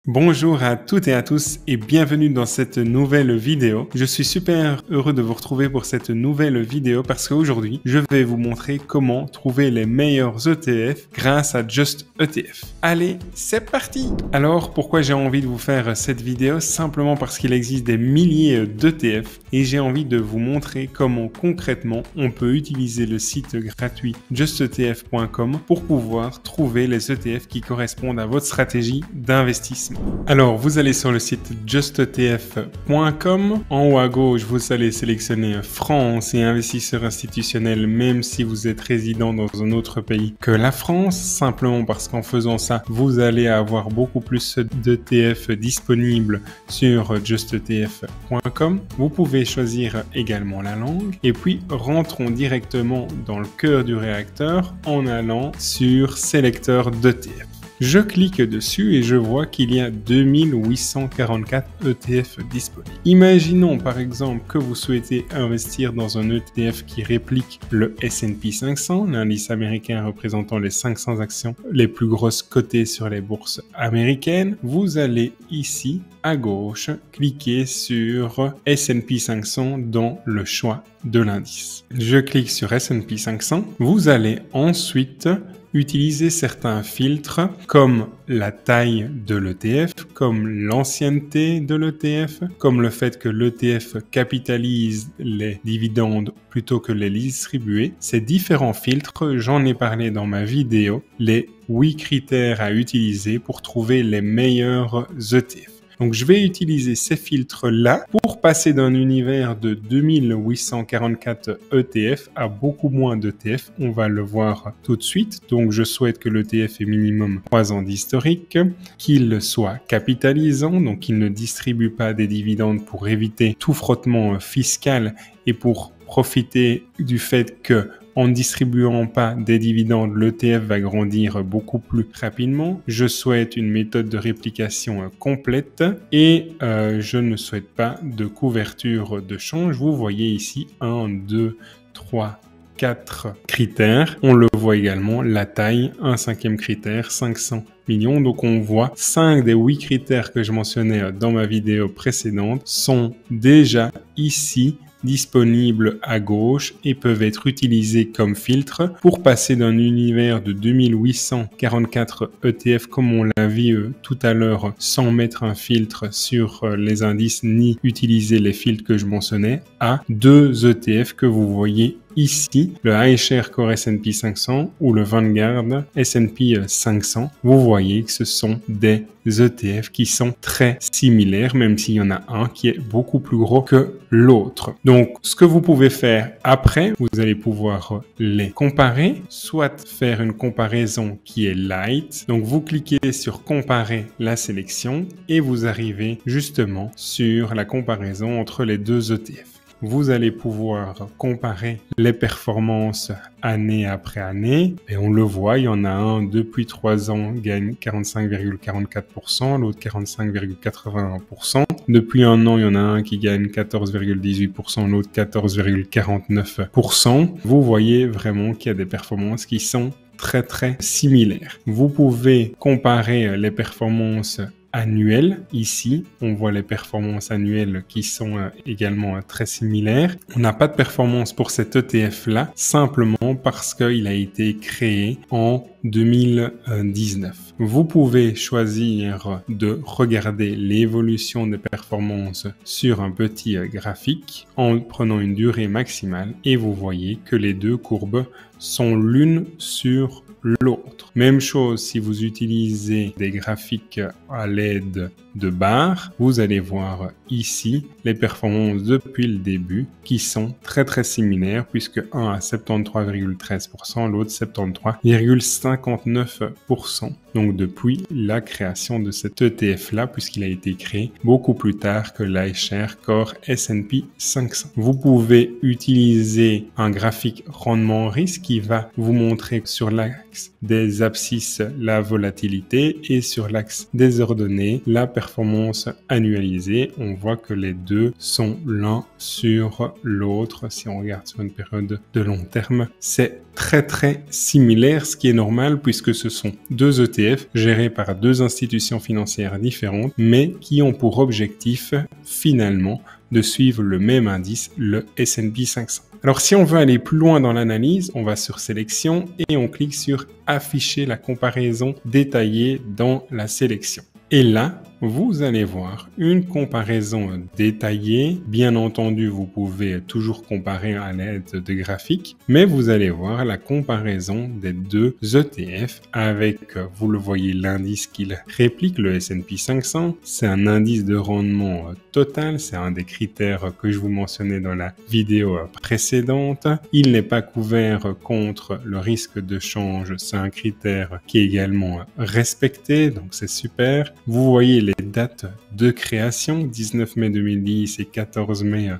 Bonjour à toutes et à tous et bienvenue dans cette nouvelle vidéo. Je suis super heureux de vous retrouver pour cette nouvelle vidéo parce qu'aujourd'hui, je vais vous montrer comment trouver les meilleurs ETF grâce à Just ETF. Allez, c'est parti! Alors, pourquoi j'ai envie de vous faire cette vidéo? Simplement parce qu'il existe des milliers d'ETF et j'ai envie de vous montrer comment concrètement on peut utiliser le site gratuit justetf.com pour pouvoir trouver les ETF qui correspondent à votre stratégie d'investissement. Alors, vous allez sur le site justetf.com. En haut à gauche, vous allez sélectionner France et investisseur institutionnel, même si vous êtes résident dans un autre pays que la France, simplement parce qu'en faisant ça, vous allez avoir beaucoup plus d'ETF disponibles sur justetf.com. Vous pouvez choisir également la langue et puis rentrons directement dans le cœur du réacteur en allant sur sélecteur d'ETF. Je clique dessus et je vois qu'il y a 2844 ETF disponibles. Imaginons par exemple que vous souhaitez investir dans un ETF qui réplique le S&P 500, l'indice américain représentant les 500 actions les plus grosses cotées sur les bourses américaines. Vous allez ici à gauche cliquer sur S&P 500 dans le choix de l'indice. Je clique sur S&P 500. Vous allez ensuite utiliser certains filtres comme la taille de l'ETF, comme l'ancienneté de l'ETF, comme le fait que l'ETF capitalise les dividendes plutôt que les distribuer. Ces différents filtres, j'en ai parlé dans ma vidéo, les 8 critères à utiliser pour trouver les meilleurs ETF. Donc, je vais utiliser ces filtres-là pour passer d'un univers de 2844 ETF à beaucoup moins d'ETF. On va le voir tout de suite. Donc, je souhaite que l'ETF ait minimum 3 ans d'historique, qu'il soit capitalisant, donc qu'il ne distribue pas des dividendes pour éviter tout frottement fiscal et pour profiter du fait que en ne distribuant pas des dividendes, l'ETF va grandir beaucoup plus rapidement. Je souhaite une méthode de réplication complète et je ne souhaite pas de couverture de change. Vous voyez ici 1, 2, 3, 4 critères. On le voit également, la taille, un 5e critère, 500 millions. Donc on voit 5 des 8 critères que je mentionnais dans ma vidéo précédente sont déjà ici disponibles à gauche et peuvent être utilisés comme filtre pour passer d'un univers de 2844 ETF comme on l'a vu tout à l'heure sans mettre un filtre sur les indices ni utiliser les filtres que je mentionnais à 2 ETF que vous voyez ici, le iShares Core S&P 500 ou le Vanguard S&P 500. Vous voyez que ce sont des ETF qui sont très similaires, même s'il y en a un qui est beaucoup plus gros que l'autre. Donc, ce que vous pouvez faire après, vous allez pouvoir les comparer, soit faire une comparaison qui est light. Donc, vous cliquez sur comparer la sélection et vous arrivez justement sur la comparaison entre les 2 ETF. Vous allez pouvoir comparer les performances année après année. Et on le voit, il y en a un depuis 3 ans gagne 45,44%, l'autre 45,81%. Depuis 1 an, il y en a un qui gagne 14,18%, l'autre 14,49%. Vous voyez vraiment qu'il y a des performances qui sont très similaires. Vous pouvez comparer les performances annuelles. Ici, on voit les performances annuelles qui sont également très similaires. On n'a pas de performance pour cet ETF-là, simplement parce qu'il a été créé en 2019. Vous pouvez choisir de regarder l'évolution des performances sur un petit graphique en prenant une durée maximale et vous voyez que les 2 courbes sont l'une sur l'autre. Même chose si vous utilisez des graphiques à l'aide de barres, vous allez voir ici les performances depuis le début qui sont très similaires puisque un à 73,13%, l'autre 73,59%. Donc depuis la création de cet ETF-là, puisqu'il a été créé beaucoup plus tard que l'iShares Core S&P 500. Vous pouvez utiliser un graphique rendement risque qui va vous montrer sur la l'axe des abscisses, la volatilité, et sur l'axe des ordonnées, la performance annualisée. On voit que les deux sont l'un sur l'autre. Si on regarde sur une période de long terme, c'est très similaire, ce qui est normal puisque ce sont deux ETF gérés par deux institutions financières différentes, mais qui ont pour objectif finalement de suivre le même indice, le S&P 500. Alors si on veut aller plus loin dans l'analyse, on va sur sélection et on clique sur afficher la comparaison détaillée dans la sélection. Et là, vous allez voir une comparaison détaillée. Bien entendu, vous pouvez toujours comparer à l'aide de graphiques, mais vous allez voir la comparaison des deux ETF avec, vous le voyez, l'indice qu'il réplique, le S&P 500. C'est un indice de rendement total, c'est un des critères que je vous mentionnais dans la vidéo précédente. Il n'est pas couvert contre le risque de change, c'est un critère qui est également respecté, donc c'est super. Vous voyez les dates de création, 19 mai 2010 et 14 mai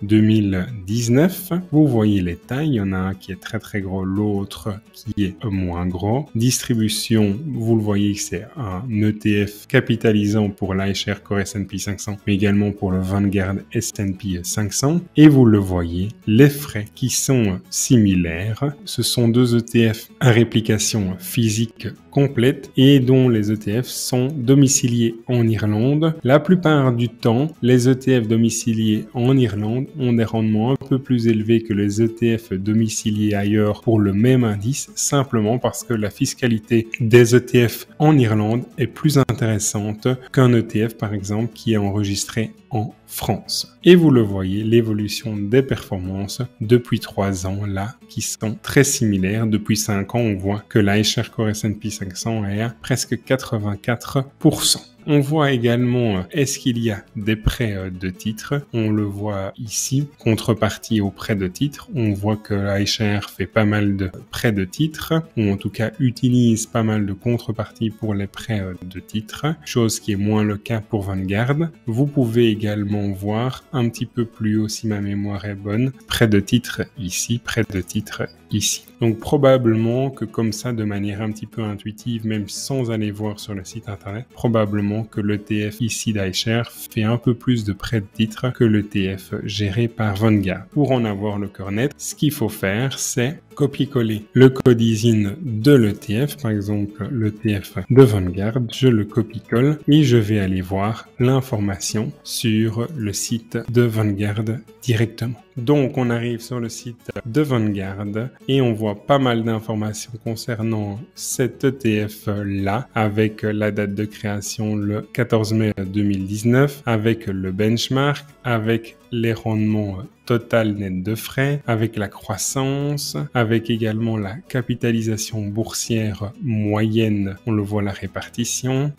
2019. Vous voyez les tailles, il y en a un qui est très gros, l'autre qui est moins gros. Distribution, vous le voyez que c'est un ETF capitalisant pour l'iShares Core S&P 500, mais également pour le Vanguard S&P 500. Et vous le voyez, les frais qui sont similaires. Ce sont deux ETF à réplication physique complète et dont les ETF sont domiciliés en Irlande. La plupart du temps, les ETF domiciliés en Irlande ont des rendements un peu plus élevés que les ETF domiciliés ailleurs pour le même indice, simplement parce que la fiscalité des ETF en Irlande est plus intéressante qu'un ETF par exemple qui est enregistré en France. Et vous le voyez, l'évolution des performances depuis 3 ans là, qui sont très similaires. Depuis 5 ans, on voit que l'iShares Core S&P 500 est à presque 84%. On voit également, est-ce qu'il y a des prêts de titres? On le voit ici, contrepartie aux prêts de titres. On voit que l'iShares fait pas mal de prêts de titres, ou en tout cas utilise pas mal de contreparties pour les prêts de titres, chose qui est moins le cas pour Vanguard. Vous pouvez également voir un petit peu plus haut, si ma mémoire est bonne, prêts de titres ici, prêts de titres ici. Donc probablement que comme ça, de manière un petit peu intuitive, même sans aller voir sur le site internet, probablement que l'ETF ici d'iShares fait un peu plus de prêts de titres que l'ETF géré par Vanguard. Pour en avoir le cœur net, ce qu'il faut faire, c'est copier-coller le code ISIN de l'ETF, par exemple l'ETF de Vanguard, je le copie-colle et je vais aller voir l'information sur le site de Vanguard directement. Donc on arrive sur le site de Vanguard et on voit pas mal d'informations concernant cet ETF là, avec la date de création le 14 mai 2019, avec le benchmark, avec les rendements total net de frais, avec la croissance, avec également la capitalisation boursière moyenne, on le voit la répartition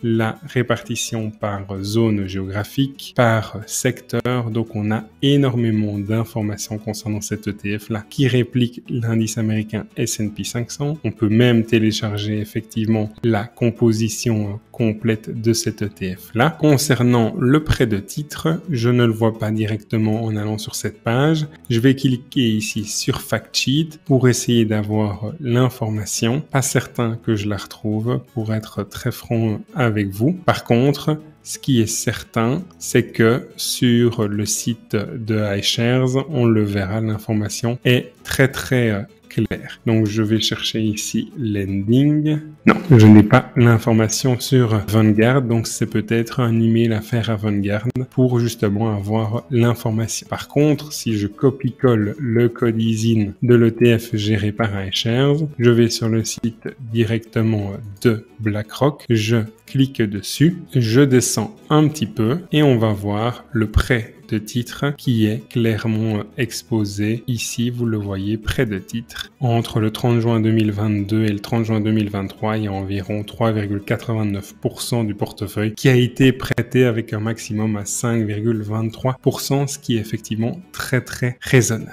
par zone géographique, par secteur. Donc on a énormément d'informations concernant cet ETF là qui réplique l'indice américain S&P 500. On peut même télécharger effectivement la composition complète de cet ETF là. Concernant le prêt de titre, je ne le vois pas directement en allant sur cette page. Je vais cliquer ici sur Fact Sheet pour essayer d'avoir l'information. Pas certain que je la retrouve pour être très franc avec vous. Par contre, ce qui est certain, c'est que sur le site de iShares, on le verra, l'information est très clair. Donc je vais chercher ici Lending. Non, je n'ai pas l'information sur Vanguard, donc c'est peut-être un email à faire à Vanguard pour justement avoir l'information. Par contre, si je copie-colle le code ISIN de l'ETF géré par iShares, je vais sur le site directement de BlackRock, je clique dessus, je descends un petit peu et on va voir le prêt de titre qui est clairement exposé. Ici, vous le voyez, prêt de titre. Entre le 30 juin 2022 et le 30 juin 2023, il y a environ 3,89% du portefeuille qui a été prêté avec un maximum à 5,23%, ce qui est effectivement très raisonnable.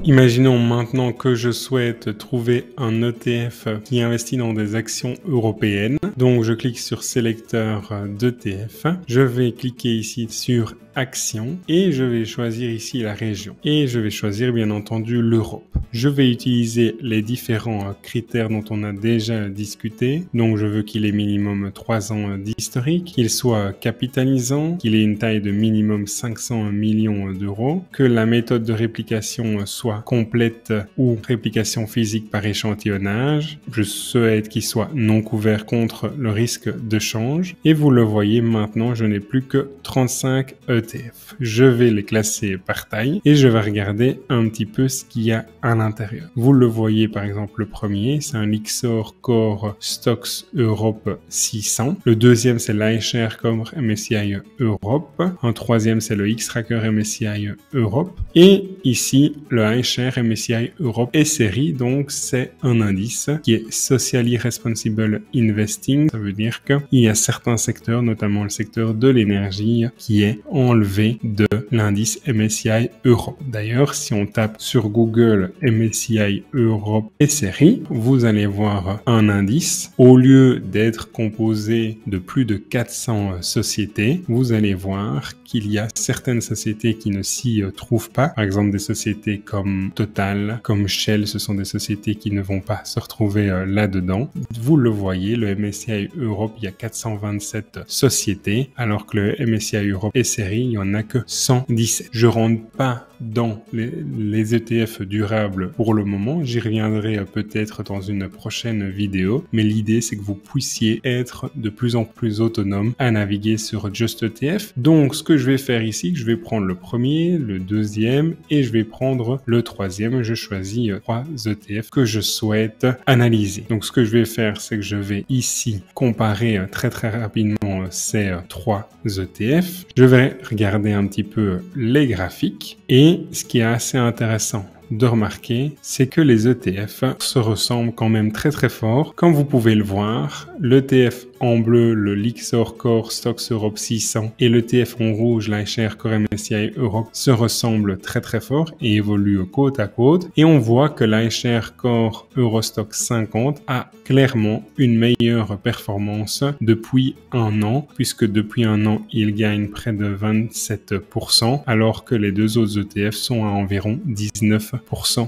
Imaginons maintenant que je souhaite trouver un ETF qui investit dans des actions européennes. Donc, je clique sur sélecteur d'ETF. Je vais cliquer ici sur Actions et et je vais choisir ici la région. Et je vais choisir bien entendu l'Europe. Je vais utiliser les différents critères dont on a déjà discuté. Donc je veux qu'il ait minimum 3 ans d'historique, qu'il soit capitalisant, qu'il ait une taille de minimum 500 millions d'euros, que la méthode de réplication soit complète ou réplication physique par échantillonnage. Je souhaite qu'il soit non couvert contre le risque de change. Et vous le voyez maintenant, je n'ai plus que 35 ETF. Je vais les classer par taille et je vais regarder un petit peu ce qu'il y a à l'intérieur. Vous le voyez par exemple, le premier, c'est un Lyxor Core Stocks Europe 600. Le deuxième, c'est l'iShares Core MSCI Europe. Un troisième, c'est le Xtrackers MSCI Europe. Et ici, le iShares MSCI Europe S-Series, donc c'est un indice qui est Socially Responsible Investing. Ça veut dire qu'il y a certains secteurs, notamment le secteur de l'énergie, qui est enlevé de l'indice MSCI Europe. D'ailleurs, si on tape sur Google MSCI Europe S-Series, vous allez voir un indice. Au lieu d'être composé de plus de 400 sociétés, vous allez voir qu'il y a certaines sociétés qui ne s'y trouvent pas. Par exemple, des sociétés comme Total, comme Shell, ce sont des sociétés qui ne vont pas se retrouver là-dedans. Vous le voyez, le MSCI Europe, il y a 427 sociétés, alors que le MSCI Europe S-Series, il n'y en a que 117. Je rentre pas dans les ETF durables pour le moment. J'y reviendrai peut-être dans une prochaine vidéo, mais l'idée c'est que vous puissiez être de plus en plus autonome à naviguer sur Just ETF. Donc ce que je vais faire ici, je vais prendre le premier, le deuxième et je vais prendre le troisième. Je choisis 3 ETF que je souhaite analyser. Donc ce que je vais faire, c'est que je vais ici comparer très rapidement ces 3 ETF. Je vais regarder un petit peu les graphiques et ce qui est assez intéressant de remarquer, c'est que les ETF se ressemblent quand même très fort. Comme vous pouvez le voir, l'ETF en bleu, le Lyxor Core Stocks Europe 600 et l'ETF en rouge, l'iShares Core MSCI Europe se ressemblent très fort et évoluent côte à côte. Et on voit que l'iShares Core Eurostoxx 50 a clairement une meilleure performance depuis un an, puisque depuis un an, il gagne près de 27%, alors que les deux autres ETF sont à environ 19%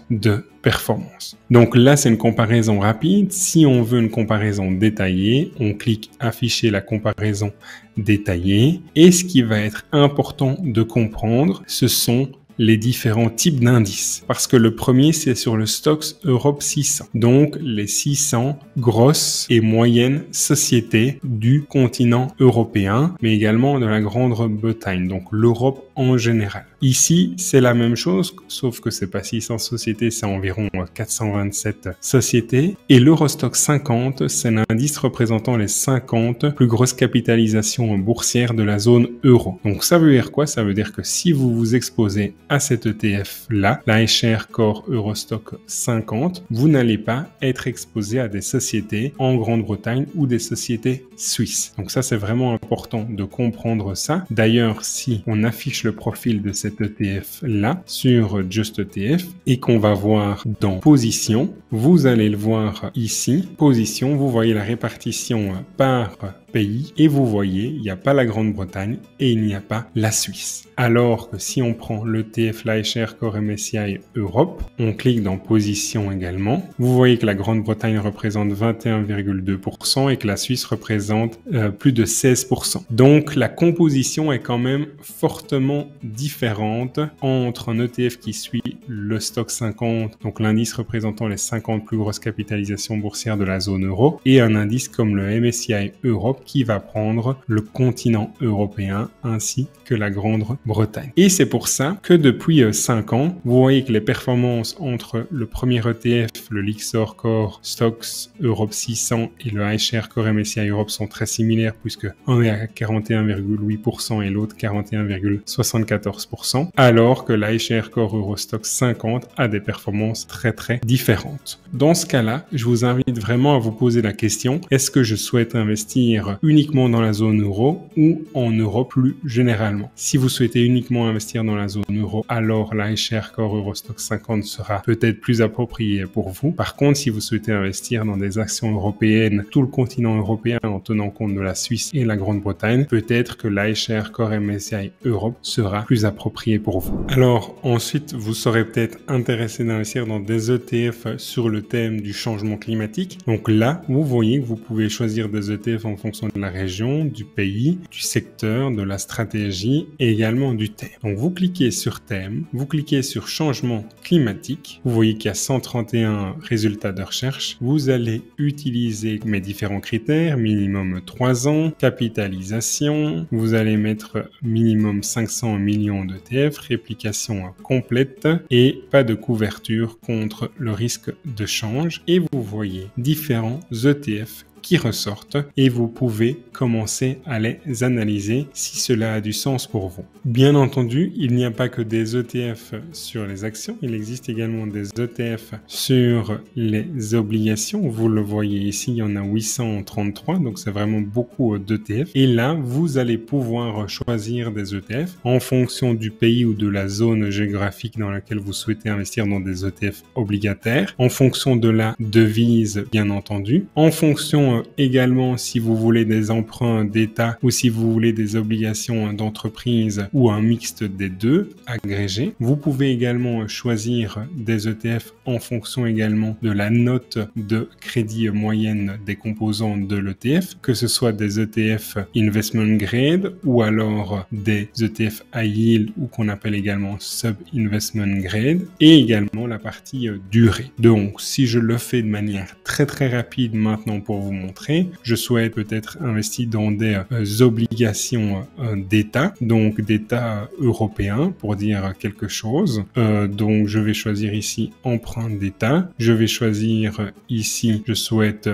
de performance. Donc là, c'est une comparaison rapide. Si on veut une comparaison détaillée, on clique afficher la comparaison détaillée. Et ce qui va être important de comprendre, ce sont les différents types d'indices. Parce que le premier, c'est sur le Stocks Europe 600. Donc, les 600 grosses et moyennes sociétés du continent européen, mais également de la Grande-Bretagne. Donc, l'Europe en général. Ici, c'est la même chose, sauf que c'est pas 600 sociétés, c'est environ 427 sociétés. Et l'Eurostoxx 50, c'est l'indice représentant les 50 plus grosses capitalisations boursières de la zone euro. Donc, ça veut dire quoi? Ça veut dire que si vous vous exposez à cet ETF-là, l'iShares Core Eurostoxx 50, vous n'allez pas être exposé à des sociétés en Grande-Bretagne ou des sociétés suisses. Donc ça, c'est vraiment important de comprendre ça. D'ailleurs, si on affiche le profil de cet ETF-là sur Just ETF et qu'on va voir dans Position, vous allez le voir ici. Position, vous voyez la répartition par pays et vous voyez, il n'y a pas la Grande-Bretagne et il n'y a pas la Suisse. Alors que si on prend l'ETF l'iShares Core MSCI Europe, on clique dans Position également, vous voyez que la Grande-Bretagne représente 21,2% et que la Suisse représente plus de 16%. Donc la composition est quand même fortement différente entre un ETF qui suit le Stoxx 50, donc l'indice représentant les 50 plus grosses capitalisations boursières de la zone euro, et un indice comme le MSCI Europe qui va prendre le continent européen ainsi que la Grande-Bretagne. Et c'est pour ça que depuis 5 ans, vous voyez que les performances entre le premier ETF, le Lyxor Core Stocks Europe 600 et le iShares Core MSCI Europe sont très similaires puisque un est à 41,8% et l'autre 41,74%, alors que l'iShares Core Eurostoxx 50 a des performances très différentes. Dans ce cas-là, je vous invite vraiment à vous poser la question, est-ce que je souhaite investir investir uniquement dans la zone euro ou en Europe plus généralement. Si vous souhaitez uniquement investir dans la zone euro, alors l'iShares Core Eurostoxx 50 sera peut-être plus approprié pour vous. Par contre, si vous souhaitez investir dans des actions européennes, tout le continent européen en tenant compte de la Suisse et la Grande-Bretagne, peut-être que l'iShares Core MSCI Europe sera plus approprié pour vous. Alors ensuite, vous serez peut-être intéressé d'investir dans des ETF sur le thème du changement climatique. Donc là, vous voyez que vous pouvez choisir des ETF en fonction de la région, du pays, du secteur, de la stratégie et également du thème. Donc vous cliquez sur thème, vous cliquez sur changement climatique. Vous voyez qu'il y a 131 résultats de recherche. Vous allez utiliser mes différents critères, minimum 3 ans, capitalisation. Vous allez mettre minimum 500 millions d'ETF, réplication complète et pas de couverture contre le risque de change. Et vous voyez différents ETF qui ressortent et vous pouvez commencer à les analyser si cela a du sens pour vous. Bien entendu, il n'y a pas que des ETF sur les actions, il existe également des ETF sur les obligations. Vous le voyez ici, il y en a 833, donc c'est vraiment beaucoup d'ETF. Et là, vous allez pouvoir choisir des ETF en fonction du pays ou de la zone géographique dans laquelle vous souhaitez investir dans des ETF obligataires, en fonction de la devise, bien entendu, en fonction également si vous voulez des emprunts d'État ou si vous voulez des obligations d'entreprise ou un mixte des deux agrégés. Vous pouvez également choisir des ETF en fonction également de la note de crédit moyenne des composants de l'ETF, que ce soit des ETF investment grade ou alors des ETF high yield ou qu'on appelle également sub investment grade, et également la partie durée. Donc si je le fais de manière très rapide maintenant pour vous montrer, je souhaite peut-être investir dans des obligations d'État, donc d'État européen pour dire quelque chose. Donc je vais choisir ici emprunt d'État. Je vais choisir ici, je souhaite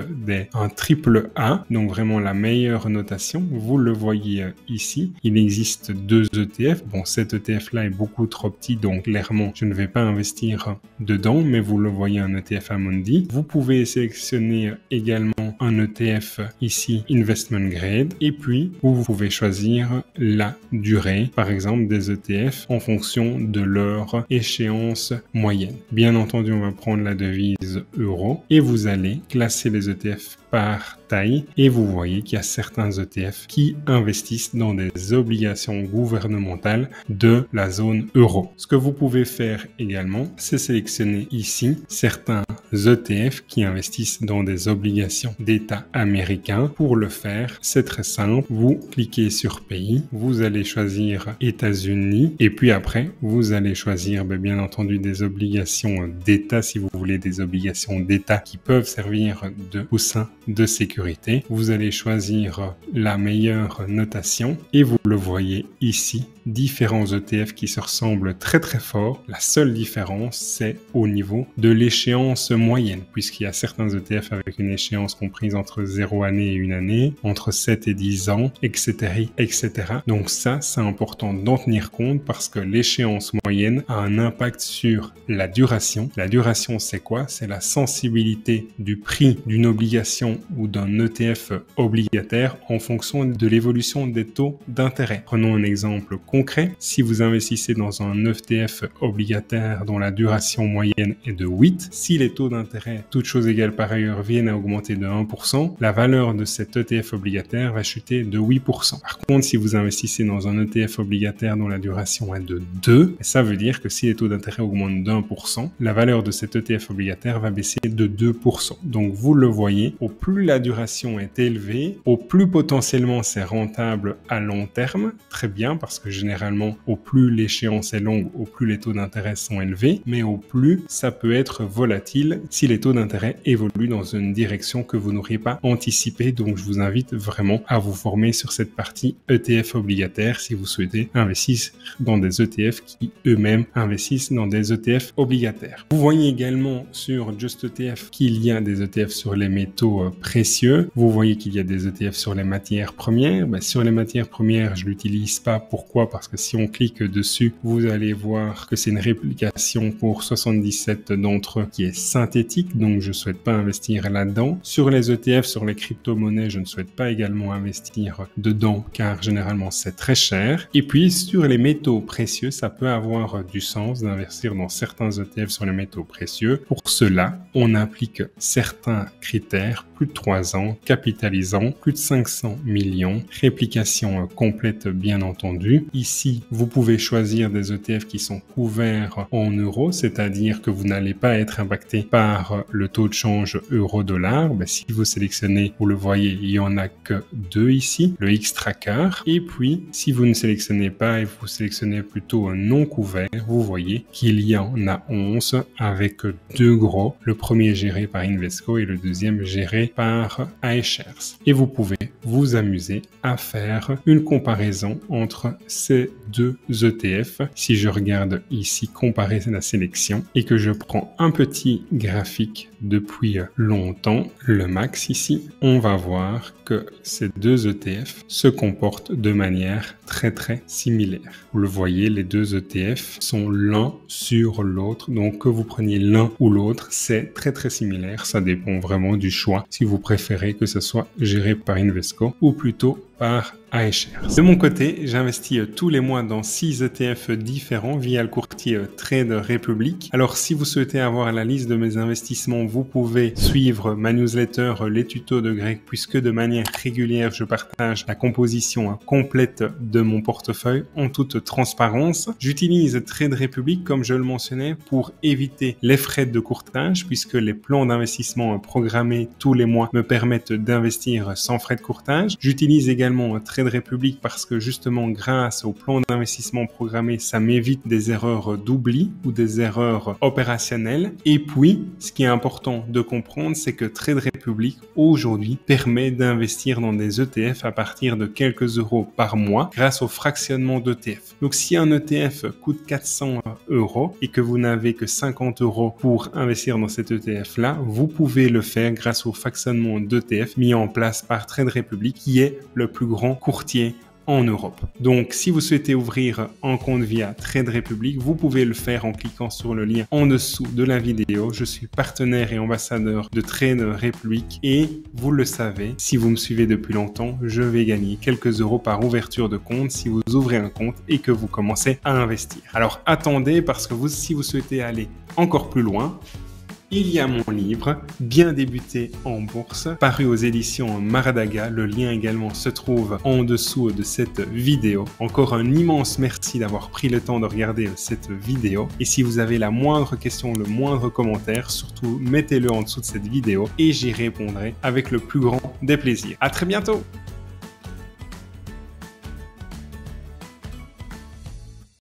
un triple A, donc vraiment la meilleure notation. Vous le voyez ici, il existe 2 ETF. Bon, cet ETF là est beaucoup trop petit, donc clairement je ne vais pas investir dedans, mais vous le voyez, un ETF Amundi. Vous pouvez sélectionner également un ETF ici investment grade, et puis vous pouvez choisir la durée, par exemple des ETF en fonction de leur échéance moyenne. Bien entendu, on va prendre la devise euro et vous allez classer les ETF par taille et vous voyez qu'il y a certains ETF qui investissent dans des obligations gouvernementales de la zone euro. Ce que vous pouvez faire également, c'est sélectionner ici certains ETF qui investissent dans des obligations d'État américain. Pour le faire, c'est très simple. Vous cliquez sur pays, vous allez choisir États-Unis et puis après, vous allez choisir bien entendu des obligations d'État si vous voulez des obligations d'État qui peuvent servir de coussin de sécurité. Vous allez choisir la meilleure notation et vous le voyez ici, différents ETF qui se ressemblent très fort. La seule différence, c'est au niveau de l'échéance moyenne, puisqu'il y a certains ETF avec une échéance comprise entre 0 année et 1 année, entre 7 et 10 ans, etc. Donc ça, c'est important d'en tenir compte parce que l'échéance moyenne a un impact sur la duration. La duration, c'est quoi? C'est la sensibilité du prix d'une obligation ou d'un ETF obligataire en fonction de l'évolution des taux d'intérêt. Prenons un exemple concret. Si vous investissez dans un ETF obligataire dont la duration moyenne est de 8, si les taux d'intérêt, toutes choses égales par ailleurs, viennent à augmenter de 1%, la valeur de cet ETF obligataire va chuter de 8%. Par contre, si vous investissez dans un ETF obligataire dont la duration est de 2, ça veut dire que si les taux d'intérêt augmentent de 1%, la valeur de cet ETF obligataire va baisser de 2%. Donc vous le voyez, au plus la duration est élevée, au plus potentiellement c'est rentable à long terme. Très bien, parce que généralement, au plus l'échéance est longue, au plus les taux d'intérêt sont élevés, mais au plus ça peut être volatile si les taux d'intérêt évoluent dans une direction que vous n'auriez pas anticipée. Donc je vous invite vraiment à vous former sur cette partie ETF obligataire si vous souhaitez investir dans des ETF qui eux-mêmes investissent dans des ETF obligataires. Vous voyez également sur Just ETF qu'il y a des ETF sur les métaux précieux. Vous voyez qu'il y a des ETF sur les matières premières. Sur les matières premières, je l'utilise pas. Pourquoi? Parce que si on clique dessus, vous allez voir que c'est une réplication pour 77 d'entre eux qui est 5 synthétique, donc je ne souhaite pas investir là-dedans. Sur les ETF, sur les crypto-monnaies, je ne souhaite pas également investir dedans car généralement c'est très cher. Et puis sur les métaux précieux, ça peut avoir du sens d'investir dans certains ETF sur les métaux précieux. Pour cela, on applique certains critères, plus de 3 ans, capitalisant, plus de 500 millions, réplication complète bien entendu. Ici, vous pouvez choisir des ETF qui sont couverts en euros, c'est-à-dire que vous n'allez pas être impacté par le taux de change euro-dollar. Si vous sélectionnez, vous le voyez, il n'y en a que 2 ici, le X-Tracker. Et puis, si vous ne sélectionnez pas et vous sélectionnez plutôt un non couvert, vous voyez qu'il y en a 11 avec 2 gros. Le premier géré par Invesco et le deuxième géré par iShares. Et vous pouvez vous amuser à faire une comparaison entre ces 2 ETF. Si je regarde ici, comparer la sélection et que je prends un petit graphique depuis longtemps, le max ici, on va voir que ces 2 ETF se comportent de manière très similaire. Vous le voyez, les 2 ETF sont l'un sur l'autre, donc que vous preniez l'un ou l'autre, c'est très similaire. Ça dépend vraiment du choix, si vous préférez que ce soit géré par Invesco ou plutôt par iShares. De mon côté, j'investis tous les mois dans 6 ETF différents via le courtier Trade Republic. Alors, si vous souhaitez avoir la liste de mes investissements, vous pouvez suivre ma newsletter Les Tutos de Greg, puisque de manière régulière, je partage la composition complète de mon portefeuille en toute transparence. J'utilise Trade Republic, comme je le mentionnais, pour éviter les frais de courtage, puisque les plans d'investissement programmés tous les mois me permettent d'investir sans frais de courtage. J'utilise également Trade Republic parce que justement grâce au plan d'investissement programmé, ça m'évite des erreurs d'oubli ou des erreurs opérationnelles. Et puis, ce qui est important de comprendre, c'est que Trade Republic aujourd'hui permet d'investir dans des ETF à partir de quelques euros par mois grâce au fractionnement d'ETF. Donc si un ETF coûte 400 € et que vous n'avez que 50 € pour investir dans cet ETF là, vous pouvez le faire grâce au fractionnement d'ETF mis en place par Trade Republic, qui est le plus grand courtier en Europe. Donc, si vous souhaitez ouvrir un compte via Trade Republic, vous pouvez le faire en cliquant sur le lien en dessous de la vidéo. Je suis partenaire et ambassadeur de Trade Republic et vous le savez, si vous me suivez depuis longtemps, je vais gagner quelques euros par ouverture de compte si vous ouvrez un compte et que vous commencez à investir. Alors, attendez parce que si vous souhaitez aller encore plus loin, il y a mon livre « Bien débuter en bourse » paru aux éditions Maradaga. Le lien également se trouve en dessous de cette vidéo. Encore un immense merci d'avoir pris le temps de regarder cette vidéo. Et si vous avez la moindre question, le moindre commentaire, surtout mettez-le en dessous de cette vidéo et j'y répondrai avec le plus grand des plaisirs. À très bientôt!